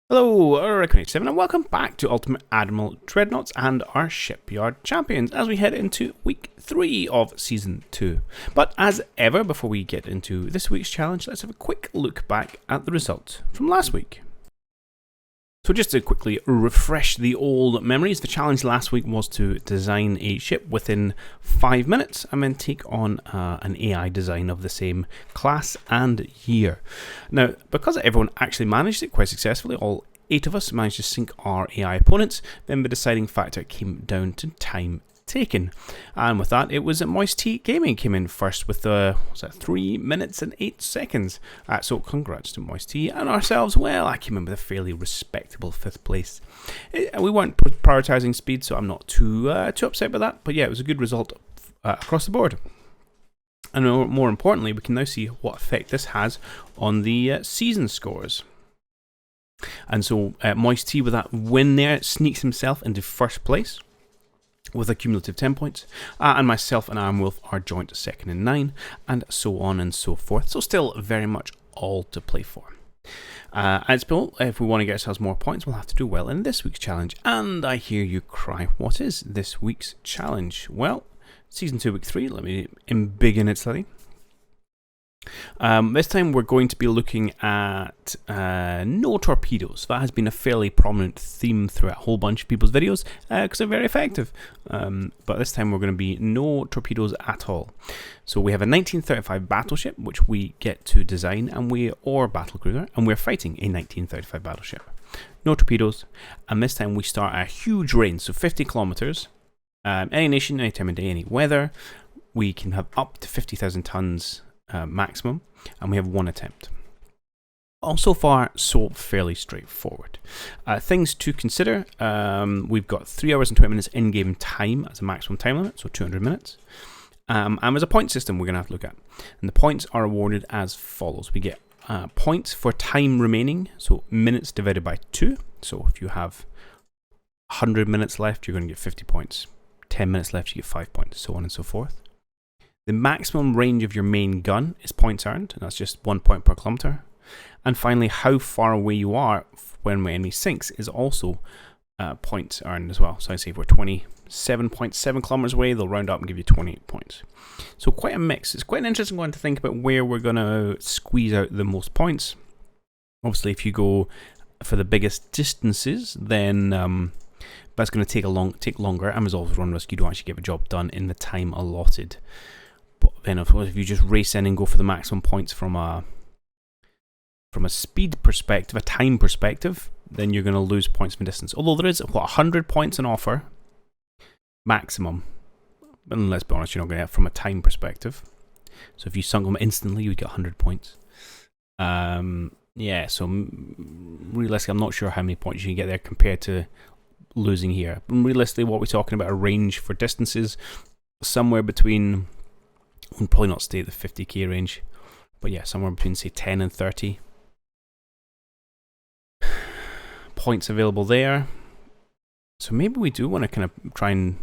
Hello, Reckoning7, and welcome back to Ultimate Admiral Dreadnoughts and our Shipyard champions as we head into week 3 of season 2. But as ever, before we get into this week's challenge, let's have a quick look back at the results from last week. So just to quickly refresh the old memories, the challenge last week was to design a ship within 5 minutes and then take on an AI design of the same class and year. Now, because everyone actually managed it quite successfully, all 8 of us managed to sink our AI opponents, then the deciding factor came down to time taken. And with that, it was Moist Tea Gaming came in first with 3 minutes and 8 seconds. So congrats to Moist Tea and ourselves. Well, I came in with a fairly respectable 5th place. We weren't prioritising speed, so I'm not too upset by that. But yeah, it was a good result across the board. And more importantly, we can now see what effect this has on the season scores. And so Moist Tea with that win there sneaks himself into first place with a cumulative 10 points, and myself and Iron Wolf are joint second and 9, and so on and so forth. So still very much all to play for. As well, if we want to get ourselves more points, we'll have to do well in this week's challenge. And I hear you cry, what is this week's challenge? Well, season 2 week 3, let me embiggen it slightly. This time we're going to be looking at no torpedoes. That has been a fairly prominent theme throughout a whole bunch of people's videos because they're very effective. But this time we're going to be no torpedoes at all. So we have a 1935 battleship which we get to design, or battlecruiser, and we're fighting a 1935 battleship. No torpedoes, and this time we start a huge range, so 50 kilometers. Any nation, any time of day, any weather. We can have up to 50,000 tons. Maximum, and we have 1 attempt. All so far, so fairly straightforward. Things to consider, we've got 3 hours and 20 minutes in-game time as a maximum time limit, so 200 minutes. And there's a point system we're going to have to look at. And the points are awarded as follows. We get points for time remaining, so minutes divided by 2. So if you have 100 minutes left, you're going to get 50 points. 10 minutes left, you get 5 points, so on and so forth. The maximum range of your main gun is points earned, and that's just 1 point per kilometer. And finally, how far away you are when my enemy sinks is also points earned as well. So I say if we're 27.7 kilometers away, they'll round up and give you 28 points. So quite a mix. It's quite an interesting one to think about where we're going to squeeze out the most points. Obviously, if you go for the biggest distances, then that's going to take longer, and there's always one risk you don't actually get the job done in the time allotted. But then, of course, if you just race in and go for the maximum points from a speed perspective, a time perspective, then you're going to lose points from distance. Although there is, 100 points on offer, maximum. And let's be honest, you're not going to get it from a time perspective. So if you sunk them instantly, you would get 100 points. Yeah, so realistically, I'm not sure how many points you can get there compared to losing here. Realistically, what we're talking about, a range for distances, somewhere between... We'll probably not stay at the 50k range, but yeah, somewhere between, say, 10 and 30 points available there. So maybe we do want to kind of try and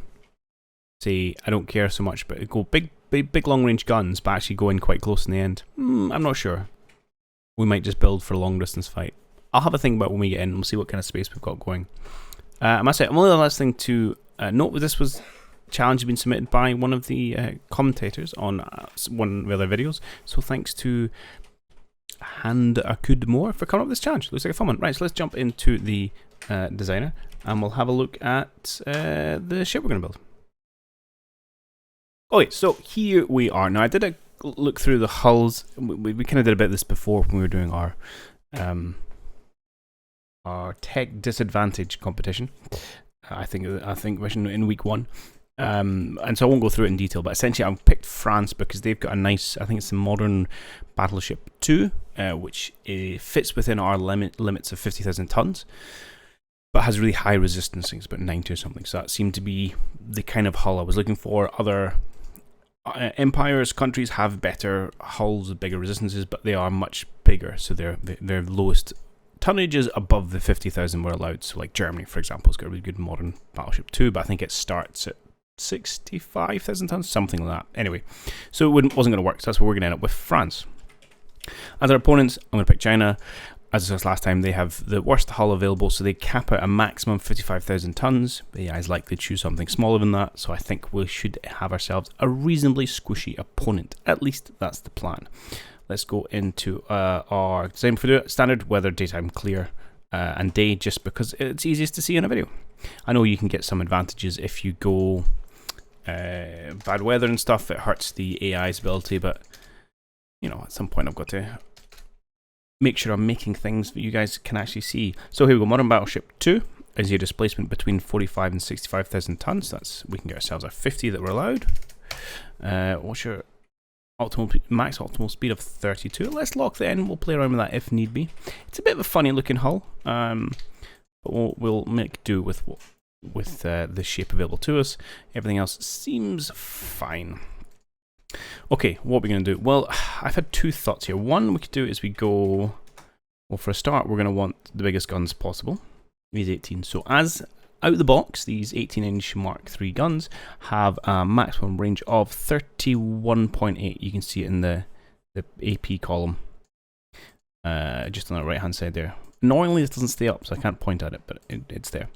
say, I don't care so much, but go big long range guns, but actually go in quite close in the end. I'm not sure. We might just build for a long distance fight. I'll have a think about when we get in, and we'll see what kind of space we've got going. I must say, only the last thing to note with this was challenge has been submitted by one of the commentators on one of the other videos. So thanks to Hand Akud Moore for coming up with this challenge. Looks like a fun one. Right, so let's jump into the designer and we'll have a look at the ship we're going to build. Okay, so here we are. Now I did a look through the hulls. We kind of did a bit of this before when we were doing our tech disadvantage competition. I think in week 1. And so I won't go through it in detail, but essentially I've picked France because they've got a nice, I think it's a modern battleship 2, which fits within our limits of 50,000 tons, but has really high resistance. I think it's about 90 or something. So that seemed to be the kind of hull I was looking for. Other empires, countries have better hulls, bigger resistances, but they are much bigger, so their lowest tonnage is above the 50,000 we're allowed. So like Germany, for example, has got a really good modern battleship 2, but I think it starts at 65,000 tons, something like that. Anyway, so it wasn't going to work, so that's where we're going to end up with France. As our opponents, I'm going to pick China. as I said last time, they have the worst hull available, so they cap out a maximum 55,000 tons. The AI is likely to choose something smaller than that, so I think we should have ourselves a reasonably squishy opponent. At least that's the plan. Let's go into our design for standard weather, daytime clear, and day, just because it's easiest to see in a video. I know you can get some advantages if you go bad weather and stuff. It hurts the AI's ability, but you know, at some point I've got to make sure I'm making things that you guys can actually see. So here we go. Modern Battleship 2 is your displacement between 45 and 65,000 tons. That's, we can get ourselves a 50 that we're allowed. What's your max optimal speed of 32? Let's lock that in. We'll play around with that if need be. It's a bit of a funny looking hull, but we'll make do with the shape available to us. Everything else seems fine. Okay, what are we going to do? Well, I've had two thoughts here. One we could do is we go, well, for a start, we're going to want the biggest guns possible, these 18. So as out of the box, these 18-inch Mark III guns have a maximum range of 31.8. You can see it in the AP column, just on the right-hand side there. Annoyingly, this doesn't stay up, so I can't point at it, but it's there.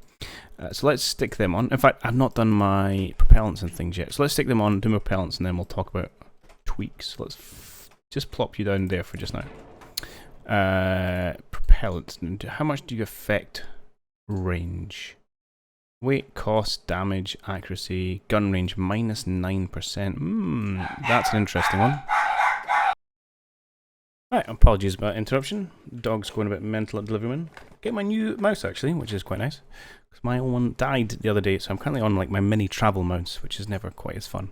So let's stick them on. In fact, I've not done my propellants and things yet. So let's stick them on, do my propellants, and then we'll talk about tweaks. Let's just plop you down there for just now. Propellants. How much do you affect range? Weight, cost, damage, accuracy, gun range, minus 9%. That's an interesting one. Right, apologies about interruption. Dog's going a bit mental at deliveryman. Get my new mouse actually, which is quite nice. Because my old one died the other day, so I'm currently on like my mini travel mouse, which is never quite as fun.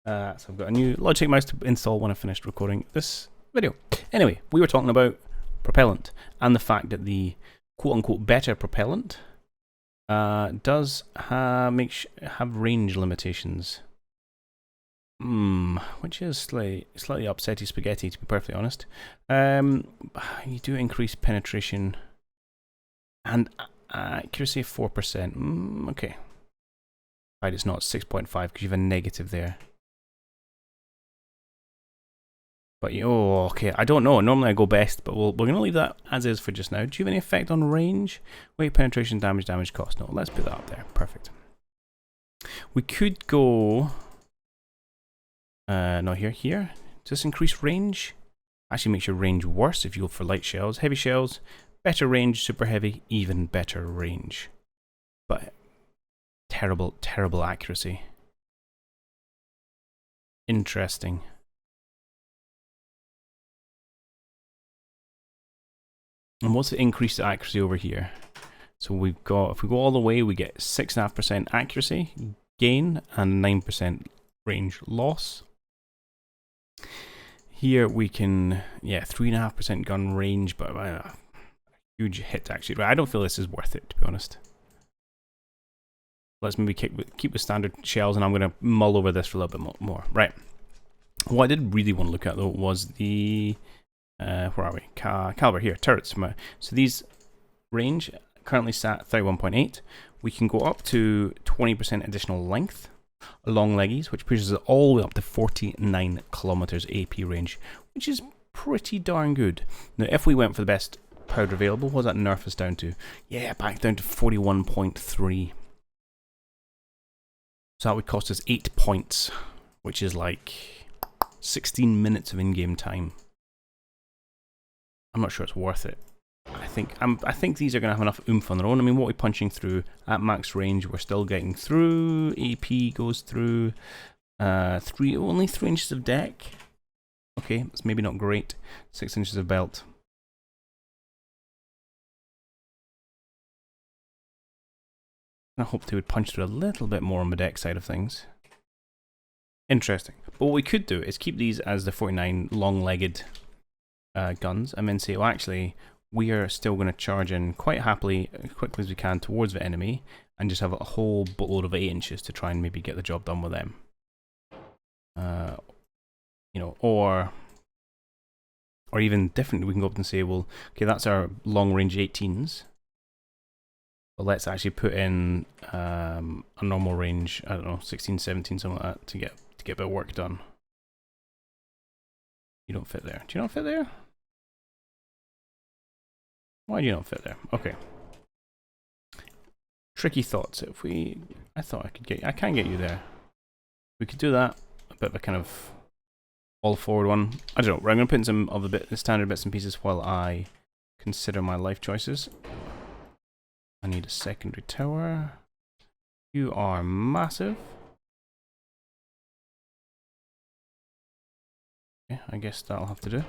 So I've got a new Logitech mouse to install when I finished recording this video. Anyway, we were talking about propellant and the fact that the quote-unquote better propellant does have range limitations. Which is slightly upsetty spaghetti, to be perfectly honest. You do increase penetration and accuracy of 4%. Okay. Right, it's not 6.5 because you have a negative there. But oh, okay. I don't know. Normally I go best, but we're going to leave that as is for just now. Do you have any effect on range? Weight, penetration, damage, cost? No, let's put that up there. Perfect. We could go. No, here. Does this increase range? Actually makes your range worse if you go for light shells. Heavy shells, better range, super heavy, even better range. But terrible accuracy. Interesting. And what's the increased accuracy over here? So we've got, if we go all the way, we get 6.5% accuracy gain and 9% range loss. Here we can, 3.5% gun range, but a huge hit actually. I don't feel this is worth it, to be honest. Let's maybe keep with standard shells, and I'm going to mull over this for a little bit more. Right. What I did really want to look at though was the, where are we? Caliber here, turrets. So these range currently sat 31.8. We can go up to 20% additional length. Long leggies, which pushes it all the way up to 49 kilometers AP range, which is pretty darn good. Now, if we went for the best powder available, what does that nerf us down to? Yeah, back down to 41.3. So that would cost us 8 points, which is like 16 minutes of in-game time. I'm not sure it's worth it. I think these are going to have enough oomph on their own. I mean, what are we punching through at max range? We're still getting through. AP goes through. Only 3 inches of deck. Okay, it's maybe not great. 6 inches of belt. I hoped they would punch through a little bit more on the deck side of things. Interesting. But what we could do is keep these as the 49 long-legged guns, and then say, well, actually, we are still going to charge in quite happily, as quickly as we can, towards the enemy, and just have a whole boatload of 8 inches to try and maybe get the job done with them. You know, or even different, we can go up and say, well, okay, that's our long-range 18s, but let's actually put in a normal range, I don't know, 16, 17, something like that, to get a bit of work done. You don't fit there. Do you not fit there? Why do you not fit there? Okay. Tricky thoughts. If we... I thought I could get... I can't get you there. We could do that. A bit of a kind of all forward one. I don't know. I'm going to put in some of the standard bits and pieces while I consider my life choices. I need a secondary tower. You are massive. Okay, I guess that'll have to do.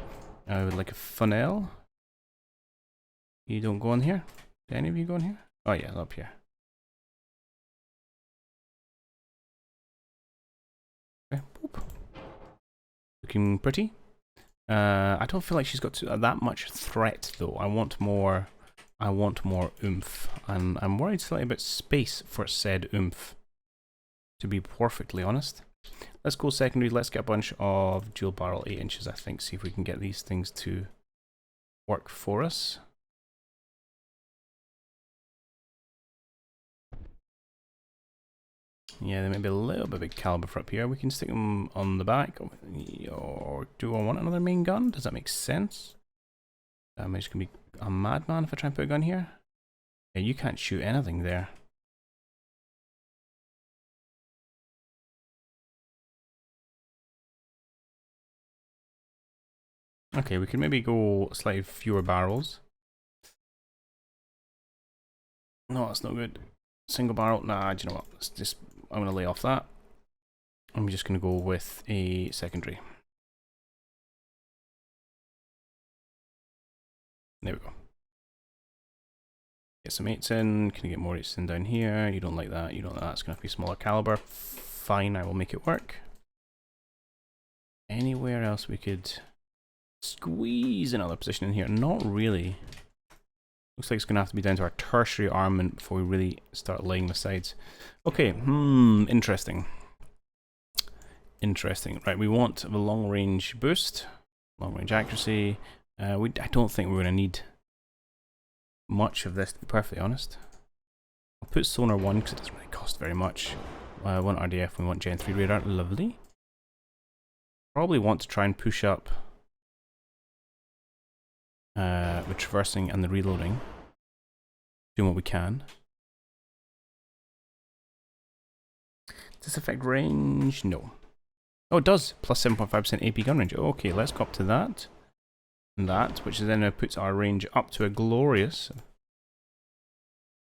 I would like a funnel. You don't go in here? Do any of you go in here? Oh yeah, up here. Okay, boop. Looking pretty. I don't feel like she's got that much threat though. I want more oomph, and I'm worried slightly about space for said oomph, to be perfectly honest. Let's go secondary. Let's get a bunch of dual barrel 8 inches, I think. See if we can get these things to work for us. Yeah, they may be a little bit big caliber for up here. We can stick them on the back. Or do I want another main gun? Does that make sense? Am I just going to be a madman if I try and put a gun here? Yeah, you can't shoot anything there. Okay, we can maybe go slightly fewer barrels. No, that's not good. Single barrel? Nah, do you know what? Let's just... I'm going to lay off that. I'm just going to go with a secondary. There we go. Get some 8s in. Can you get more 8s in down here? You don't like that. You don't like that. It's going to have to be smaller caliber. Fine, I will make it work. Anywhere else we could squeeze another position in here? Not really. Looks like it's going to have to be down to our tertiary armament before we really start laying the sides. Okay, interesting. Interesting. Right, we want the long range boost, long range accuracy. I don't think we're going to need much of this, to be perfectly honest. I'll put sonar 1 because it doesn't really cost very much. I want RDF, we want Gen 3 radar. Lovely. Probably want to try and push up the traversing and the reloading. Doing what we can. Does this affect range? No. Oh, it does. Plus 7.5% AP gun range. Okay, let's go up to that. And that, which then puts our range up to a glorious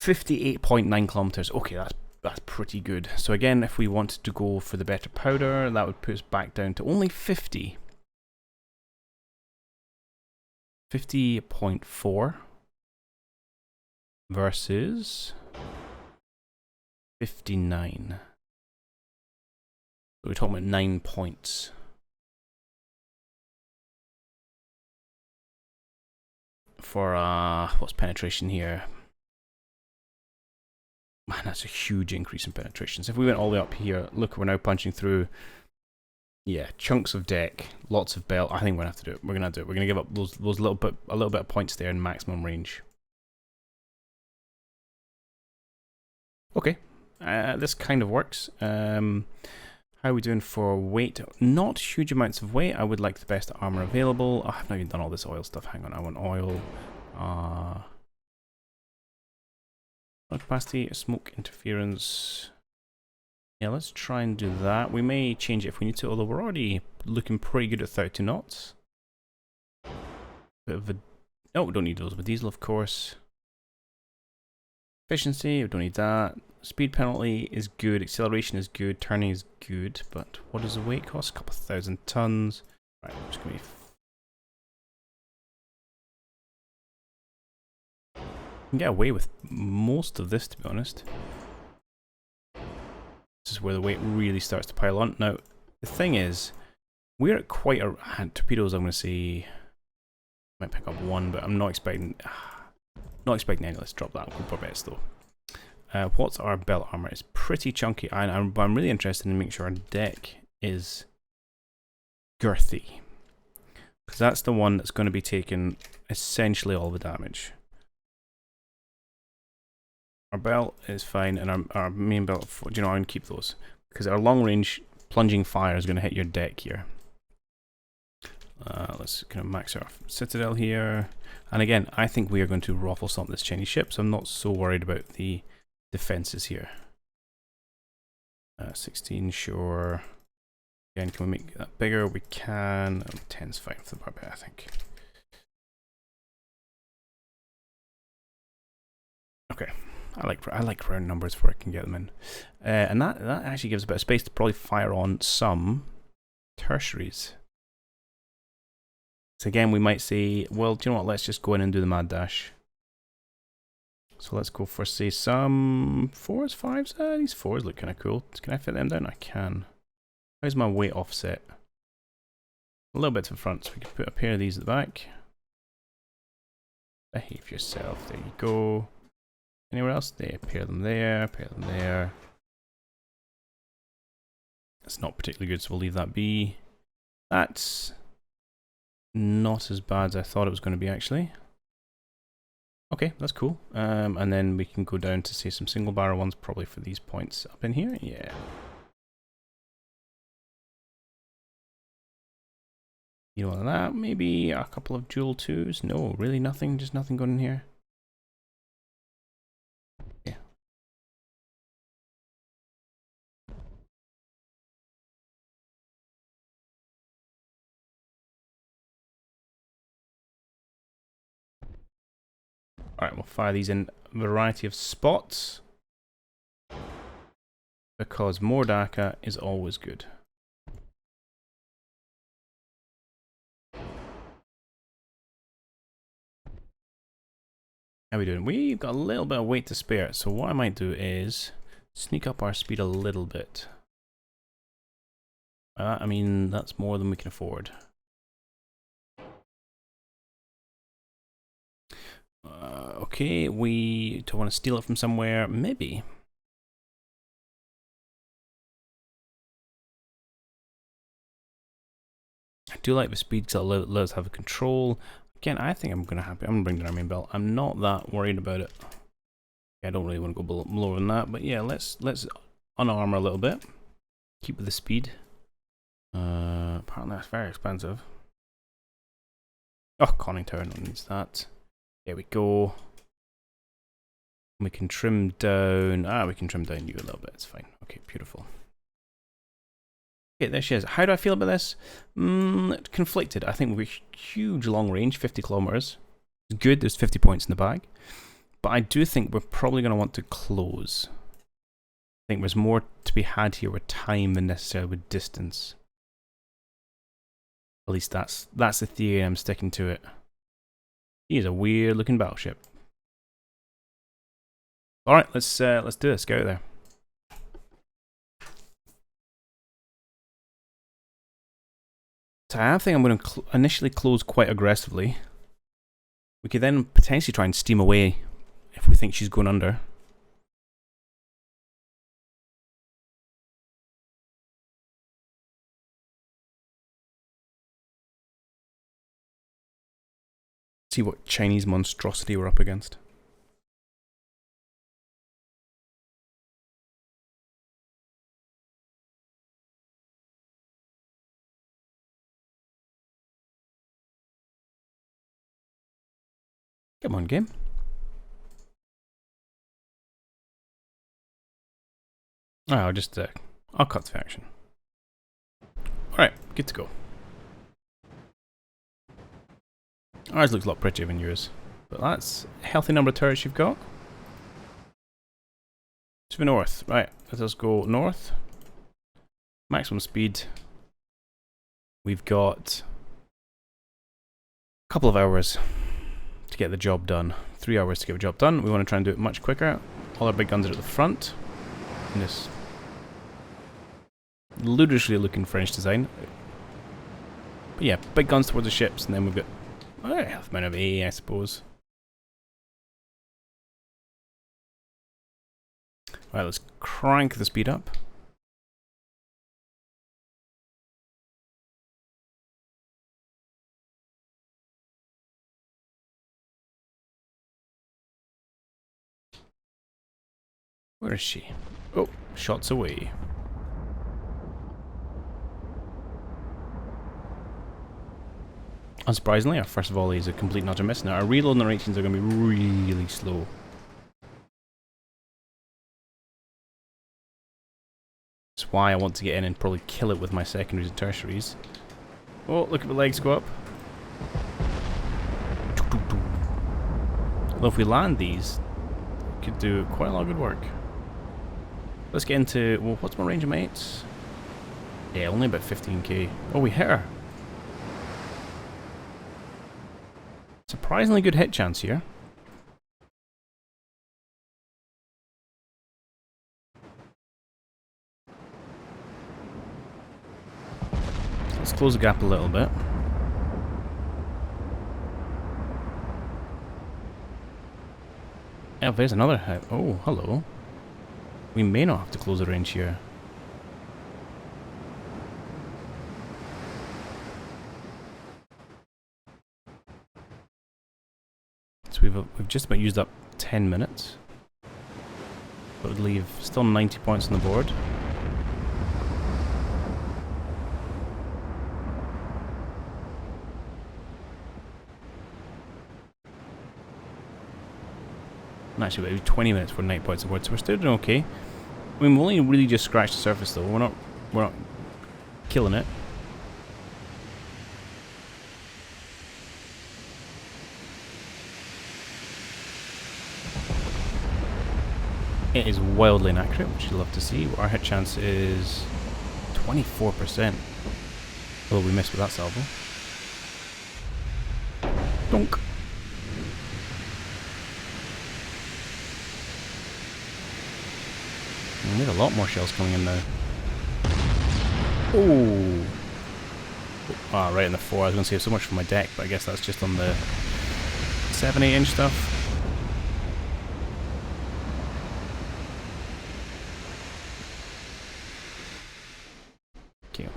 58.9 kilometers. Okay, that's pretty good. So again, if we wanted to go for the better powder, that would put us back down to only 50. 50.4 versus 59. So we're talking about 9 points. For what's penetration here? Man, that's a huge increase in penetration. So if we went all the way up here, look, we're now punching through, yeah, chunks of deck, lots of belt. I think we're gonna have to do it. We're gonna do it. We're gonna give up those a little bit of points there in maximum range. Okay, this kind of works. How are we doing for weight? Not huge amounts of weight. I would like the best armor available. Oh, I've not even done all this oil stuff. Hang on, I want oil. Capacity, smoke interference. Yeah, let's try and do that. We may change it if we need to, although we're already looking pretty good at 32 knots. Bit of a... Oh, we don't need those with diesel, of course. Efficiency, we don't need that. Speed penalty is good, acceleration is good, turning is good, but what does the weight cost? A couple of 1,000 tons. Right, I'm just going to be... can get away with most of this, to be honest. This is where the weight really starts to pile on. Now, the thing is, we're at quite a... torpedoes, I'm going to say... might pick up one, but I'm not expecting... not expecting any. Let's drop that. We'll probably though. What's our belt armor? It's pretty chunky, and I'm really interested in making sure our deck is girthy, because that's the one that's going to be taking essentially all the damage. Our belt is fine, and our main belt, do you know, I'm going to keep those, because our long range plunging fire is going to hit your deck here. Let's kind of max our citadel here. And again, I think we are going to ruffle stomp this Chinese ship, so I'm not so worried about the defenses here. 16, sure. Again, can we make that bigger? We can. 10's fine for the barbarian, I think. Okay, I like round numbers where I can get them in, and that actually gives a bit of space to probably fire on some tertiaries. So again, we might say, well, do you know what? Let's just go in and do the mad dash. So let's go for, say, some 4s, 5s. These 4s look kind of cool. Can I fit them down? I can. How's my weight offset? A little bit to the front, so we can put a pair of these at the back. Behave yourself. There you go. Anywhere else? There. Pair them there. Pair them there. It's not particularly good, so we'll leave that be. That's not as bad as I thought it was going to be, actually. Okay, that's cool. And then we can go down to, say, some single barrel ones, probably for these points up in here. Yeah. You know that? Maybe a couple of duel 2s? No, really nothing? Just nothing going in here? Yeah. Alright, we'll fire these in a variety of spots, because more Daka is always good. How are we doing? We've got a little bit of weight to spare, so what I might do is sneak up our speed a little bit. I mean, that's more than we can afford. Okay, we don't want to steal it from somewhere, maybe. I do like the speed because it'll let us have control. Again, I think I'm gonna bring down our main belt. I'm not that worried about it. I don't really want to go lower than that, but yeah, let's unarmor a little bit. Keep with the speed. Apparently that's very expensive. Oh, conning tower needs that. There we go. We can trim down. We can trim down you a little bit. It's fine. Okay, beautiful. Okay, there she is. How do I feel about this? Conflicted. I think we're huge long range, 50 kilometers. It's good. There's 50 points in the bag. But I do think we're probably going to want to close. I think there's more to be had here with time than necessarily with distance. At least that's the theory. I'm sticking to it. He is a weird looking battleship. All right, let's do this. Go out there. So I think I'm going to initially close quite aggressively. We could then potentially try and steam away if we think she's going under. See what Chinese monstrosity we're up against. Come on, game. I'll just I'll cut the action. Alright, good to go. Ours looks a lot prettier than yours, but that's a healthy number of turrets you've got. To the north, right, let us go north. Maximum speed. We've got a couple of hours to get the job done. 3 hours to get the job done. We want to try and do it much quicker. All our big guns are at the front. In this ludicrously looking French design. But yeah, big guns towards the ships, and then we've got a half amount of A, I suppose. Right, let's crank the speed up. Where is she? Oh, shots away. Unsurprisingly, our first volley is a complete and utter miss. Now, our reload narrations are going to be really slow. That's why I want to get in and probably kill it with my secondaries and tertiaries. Oh, look at the legs go up. Although if we land these, we could do quite a lot of good work. Let's get into... well, what's my range of mates? Yeah, only about 15k. Oh, we hit her. Surprisingly good hit chance here. Let's close the gap a little bit. Oh, there's another hit. Oh, hello. We may not have to close the range here. So we've just about used up 10 minutes. But would leave still 90 points on the board. And actually, about 20 minutes for 9 points on the board, so we're still doing okay. I mean, we've only really just scratched the surface, though. We're not killing it. It is wildly inaccurate, which you'll love to see. Our hit chance is 24%. Although we missed with that salvo. Donk. And we have a lot more shells coming in now. Oh! Ah, right in the 4. I was going to save so much for my deck, but I guess that's just on the 7-8 inch stuff. Okay.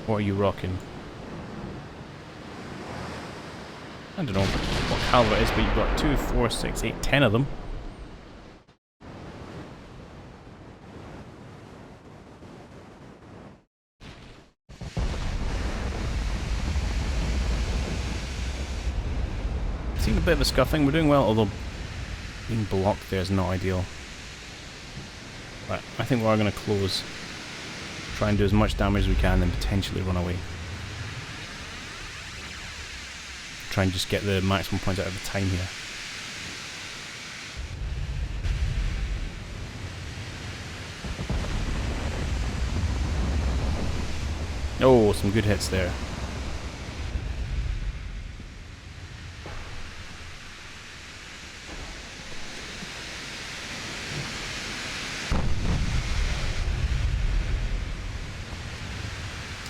What are you rocking? I don't know what caliber it is, but you've got 2, 4, 6, 8, 10 of them. Seeing a bit of a scuffing, we're doing well, although being blocked there is not ideal. But I think we are going to close. Try and do as much damage as we can, then potentially run away. Try and just get the maximum points out of the time here. Oh, some good hits there.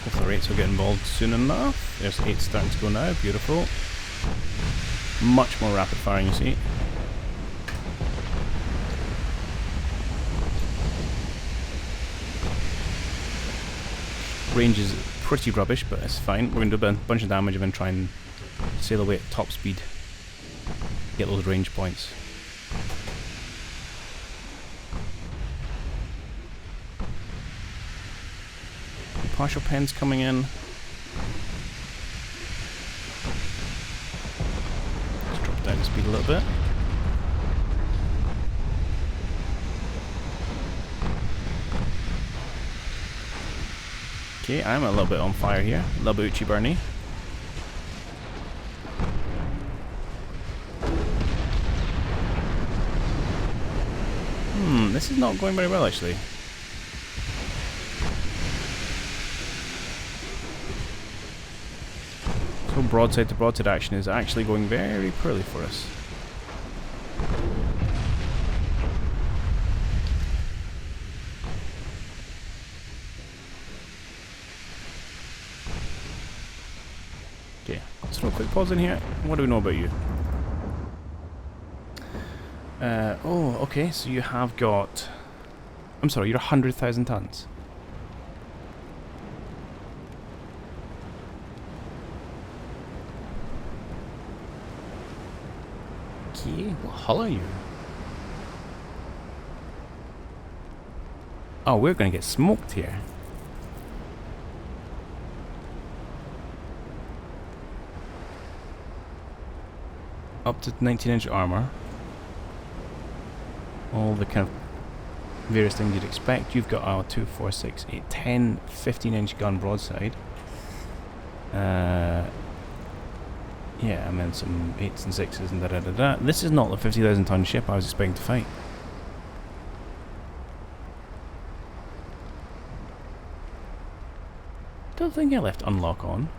Hopefully the rates will get involved soon enough. There's 8 starting to go now, beautiful. Much more rapid firing, you see. Range is pretty rubbish, but it's fine. We're going to do a bunch of damage and then try and sail away at top speed. Get those range points. Partial pens coming in. Let's drop down the speed a little bit. Okay, I'm a little bit on fire here. A little bit Uchi Bernie. This is not going very well actually. So broadside to broadside action is actually going very poorly for us. Okay, let's throw a quick pause in here. What do we know about you? Oh, okay, so you have got... I'm sorry, you're 100,000 tons. Okay, what hull are you? Oh, we're gonna get smoked here. up to 19-inch armor. All the kind of various things you'd expect. You've got a 2, 4, 6, 8, 10, 15-inch gun broadside. Yeah, and then some 8s and 6s and da-da-da-da. This is not the 50,000 ton ship I was expecting to fight. Don't think I left unlock on.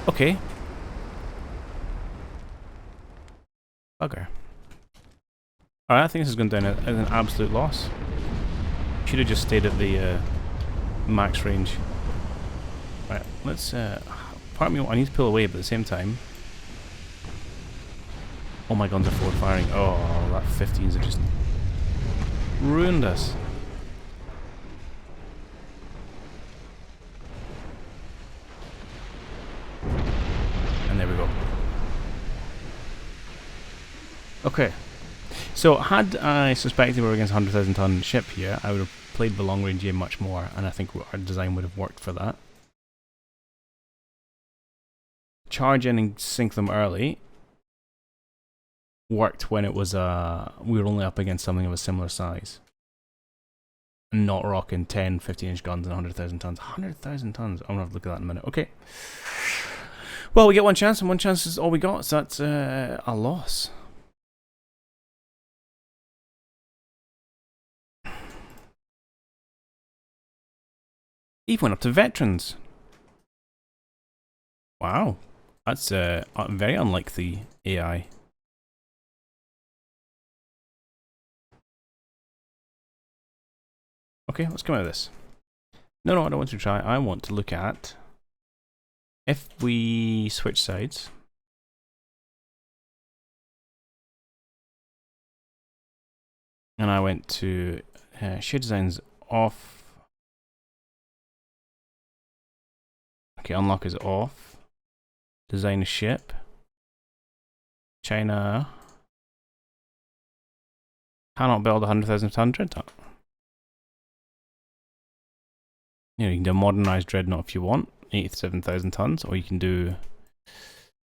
Okay. Bugger. Alright, I think this is going down as an absolute loss. Should have just stayed at the max range. Right, let's part of me, I need to pull away, but at the same time, all my guns are forward firing. Oh, that 15s have just ruined us. And there we go. Okay. So had I suspected we were against a 100,000 ton ship here, I would have played the long range game much more, and I think our design would have worked for that. Charge in and sink them early worked when it was we were only up against something of a similar size. And not rocking 10, 15-inch guns and 100,000 tons. 100,000 tons. I'm going to have to look at that in a minute. Okay. Well, we get one chance, and one chance is all we got, so that's a loss. Eve went up to veterans. Wow. That's very unlike the AI. Okay, let's come out of this. No, I don't want to try. I want to look at if we switch sides. And I went to ship designs off. Okay, unlock is off. Design a ship. China cannot build a 100,000 ton dreadnought. You know, you can do a modernized dreadnought if you want, 87,000 tons, or you can do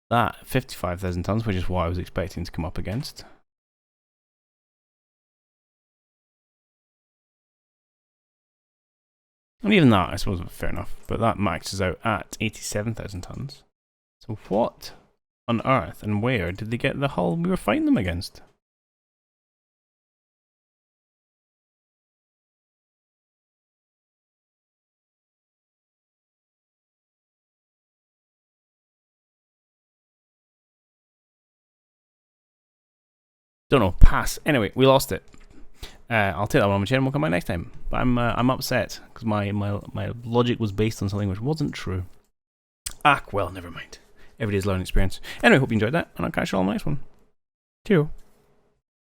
that 55,000 tons, which is what I was expecting to come up against. And even that, I suppose, fair enough, but that maxes out at 87,000 tons. So what on earth and where did they get the hull we were fighting them against? Don't know. Pass. Anyway, we lost it. I'll take that one on my channel. We'll come back next time. But I'm upset because my logic was based on something which wasn't true. Ah, well, never mind. Every day's learning experience. Anyway, hope you enjoyed that, and I'll catch you all on the next one. Cheerio.